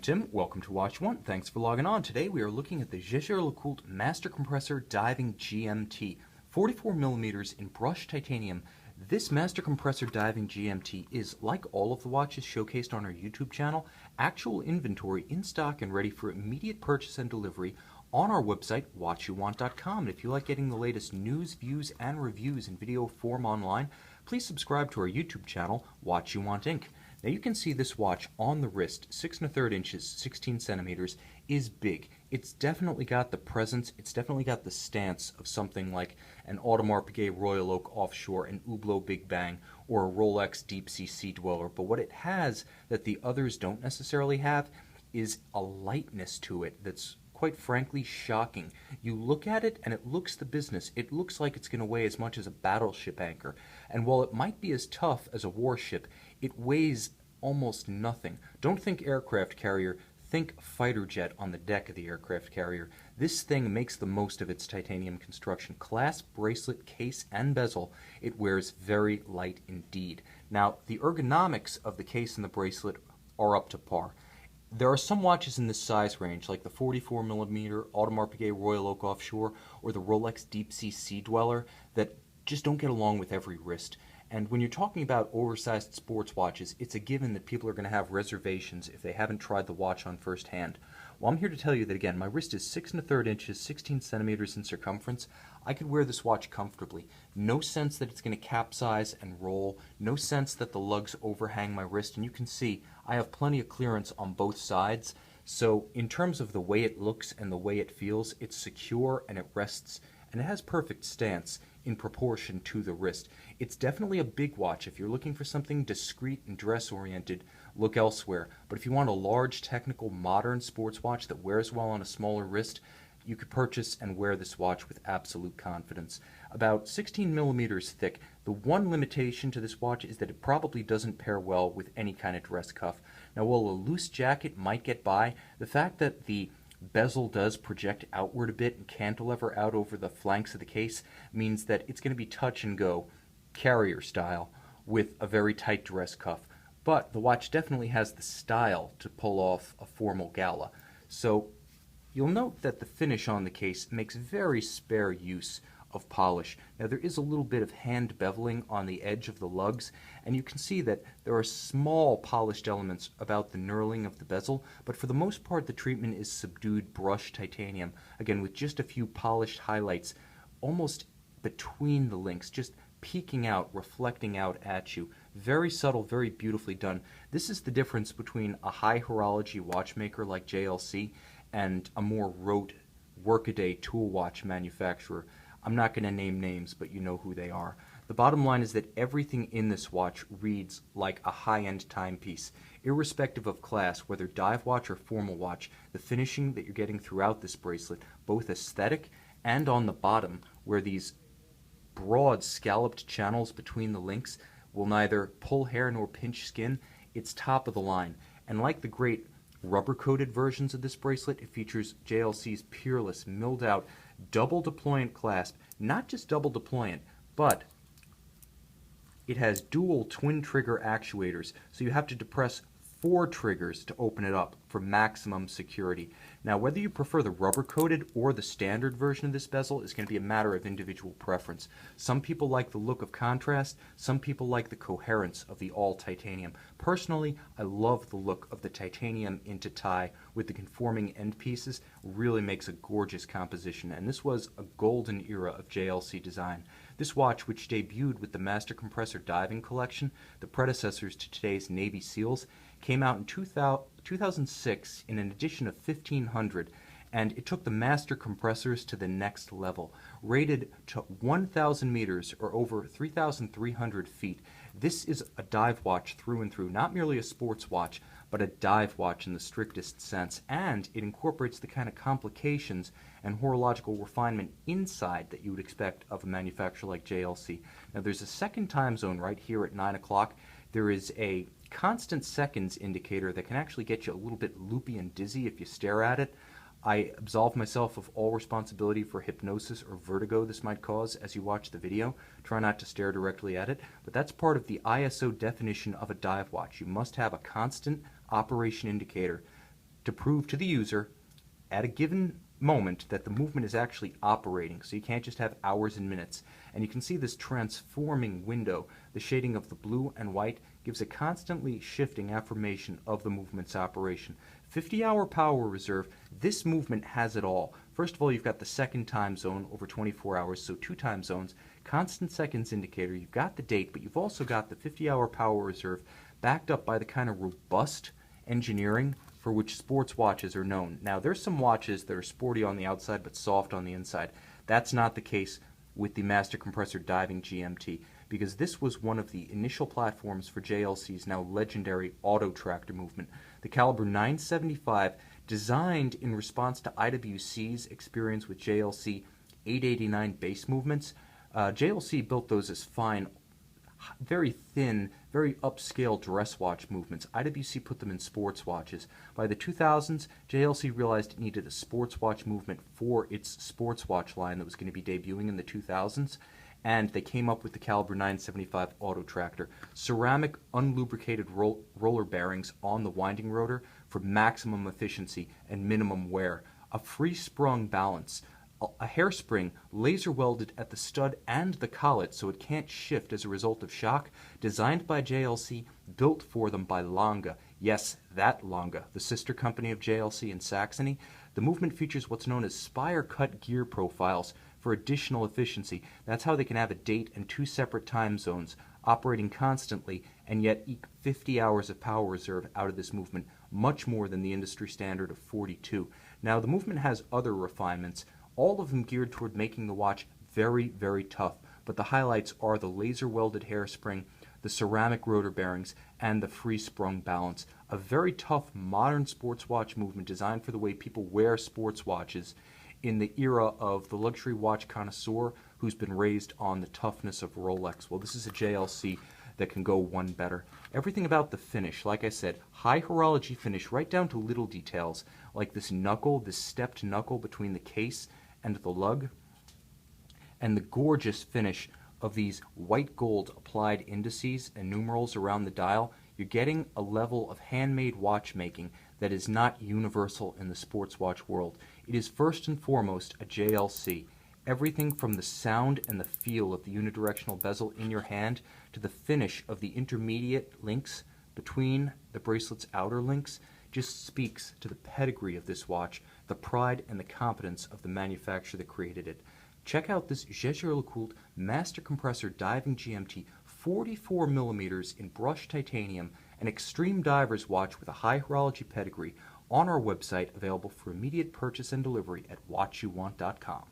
Tim. Welcome to Watch One. Thanks for logging on. Today we are looking at the Jaeger-LeCoultre Master Compressor Diving GMT, 44 millimeters in brushed titanium. This Master Compressor Diving GMT is, like all of the watches showcased on our YouTube channel, actual inventory in stock and ready for immediate purchase and delivery on our website, watchyouwant.com. And if you like getting the latest news, views, and reviews in video form online, please subscribe to our YouTube channel, Watch You Want Inc. Now you can see this watch on the wrist, 6 1/3 inches, 16 centimeters, is big. It's definitely got the presence, it's definitely got the stance of something like an Audemars Piguet Royal Oak Offshore, an Hublot Big Bang, or a Rolex Deep Sea Sea Dweller. But what it has that the others don't necessarily have is a lightness to it that's quite frankly shocking. You look at it and it looks the business. It looks like it's going to weigh as much as a battleship anchor. And while it might be as tough as a warship, it weighs almost nothing. Don't think aircraft carrier, think fighter jet on the deck of the aircraft carrier. This thing makes the most of its titanium construction. Clasp, bracelet, case, and bezel, it wears very light indeed. Now, the ergonomics of the case and the bracelet are up to par. There are some watches in this size range, like the 44 millimeter Audemars Piguet Royal Oak Offshore or the Rolex Deep Sea Sea Dweller, that just don't get along with every wrist. And when you're talking about oversized sports watches, it's a given that people are going to have reservations if they haven't tried the watch on first hand. Well, I'm here to tell you that, again, my wrist is 6 1/3 inches, 16 centimeters in circumference. I could wear this watch comfortably. No sense that it's going to capsize and roll. No sense that the lugs overhang my wrist. And you can see I have plenty of clearance on both sides. So in terms of the way it looks and the way it feels, it's secure and it rests, and it has perfect stance in proportion to the wrist. It's definitely a big watch. If you're looking for something discreet and dress-oriented, look elsewhere. But if you want a large, technical, modern sports watch that wears well on a smaller wrist, you could purchase and wear this watch with absolute confidence. About 16 millimeters thick. The one limitation to this watch is that it probably doesn't pair well with any kind of dress cuff. Now, while a loose jacket might get by, the fact that the bezel does project outward a bit and cantilever out over the flanks of the case means that it's going to be touch and go, carrier style, with a very tight dress cuff. But the watch definitely has the style to pull off a formal gala. So you'll note that the finish on the case makes very spare use of polish. Now, there is a little bit of hand beveling on the edge of the lugs, and you can see that there are small polished elements about the knurling of the bezel, but for the most part the treatment is subdued brushed titanium, again with just a few polished highlights almost between the links, just peeking out, reflecting out at you. Very subtle, very beautifully done. This is the difference between a high horology watchmaker like JLC and a more rote workaday tool watch manufacturer. I'm not going to name names, but you know who they are. The bottom line is that everything in this watch reads like a high-end timepiece. Irrespective of class, whether dive watch or formal watch, the finishing that you're getting throughout this bracelet, both aesthetic and on the bottom, where these broad scalloped channels between the links will neither pull hair nor pinch skin, it's top of the line. And like the great rubber-coated versions of this bracelet, it features JLC's peerless, milled-out, double deployant clasp. Not just double deployant, but it has dual twin trigger actuators, so you have to depress 4 triggers to open it up for maximum security. Now, whether you prefer the rubber-coated or the standard version of this bezel is going to be a matter of individual preference. Some people like the look of contrast, some people like the coherence of the all-titanium. Personally, I love the look of the titanium into tie with the conforming end pieces. Really makes a gorgeous composition, and this was a golden era of JLC design. This watch, which debuted with the Master Compressor Diving Collection, the predecessors to today's Navy SEALs, came out in 2006 in an edition of 1500, and it took the Master Compressors to the next level. Rated to 1,000 meters or over 3,300 feet, this is a dive watch through and through, not merely a sports watch, but a dive watch in the strictest sense, and it incorporates the kind of complications and horological refinement inside that you would expect of a manufacturer like JLC. Now, there's a second time zone right here at 9 o'clock. There is a constant seconds indicator that can actually get you a little bit loopy and dizzy if you stare at it. I absolve myself of all responsibility for hypnosis or vertigo this might cause as you watch the video. Try not to stare directly at it, but that's part of the ISO definition of a dive watch. You must have a constant operation indicator to prove to the user at a given moment that the movement is actually operating. So you can't just have hours and minutes. And you can see this transforming window. The shading of the blue and white gives a constantly shifting affirmation of the movement's operation. 50-hour power reserve, this movement has it all. First of all, you've got the second time zone over 24 hours, so 2 time zones. Constant seconds indicator, you've got the date, but you've also got the 50-hour power reserve backed up by the kind of robust engineering for which sports watches are known. Now, there's some watches that are sporty on the outside but soft on the inside. That's not the case with the Master Compressor Diving GMT, because this was one of the initial platforms for JLC's now legendary auto tractor movement. The caliber 975, designed in response to IWC's experience with JLC 889 base movements. JLC built those as fine, very thin, very upscale dress watch movements. IWC put them in sports watches. By the 2000s, JLC realized it needed a sports watch movement for its sports watch line that was going to be debuting in the 2000s, and they came up with the caliber 975 auto tractor. Ceramic unlubricated roller bearings on the winding rotor for maximum efficiency and minimum wear. A free-sprung balance. A hairspring laser welded at the stud and the collet so it can't shift as a result of shock, designed by JLC, built for them by Lange. Yes, that Lange, the sister company of JLC in Saxony. The movement features what's known as spire cut gear profiles for additional efficiency. That's how they can have a date and 2 separate time zones operating constantly and yet eke 50 hours of power reserve out of this movement, much more than the industry standard of 42. Now, the movement has other refinements, all of them geared toward making the watch very, very tough, but the highlights are the laser welded hairspring, the ceramic rotor bearings, and the free-sprung balance. A very tough modern sports watch movement designed for the way people wear sports watches in the era of the luxury watch connoisseur who's been raised on the toughness of Rolex. Well, this is a JLC that can go one better. Everything about the finish, like I said, high horology finish right down to little details, like this knuckle, this stepped knuckle between the case and the lug, and the gorgeous finish of these white gold applied indices and numerals around the dial. You're getting a level of handmade watchmaking that is not universal in the sports watch world. It is first and foremost a JLC. Everything from the sound and the feel of the unidirectional bezel in your hand to the finish of the intermediate links between the bracelet's outer links just speaks to the pedigree of this watch, the pride and the competence of the manufacturer that created it. Check out this Jaeger-LeCoultre Master Compressor Diving GMT, 44 millimeters in brushed titanium, an extreme diver's watch with a high horology pedigree, on our website, available for immediate purchase and delivery at watchyouwant.com.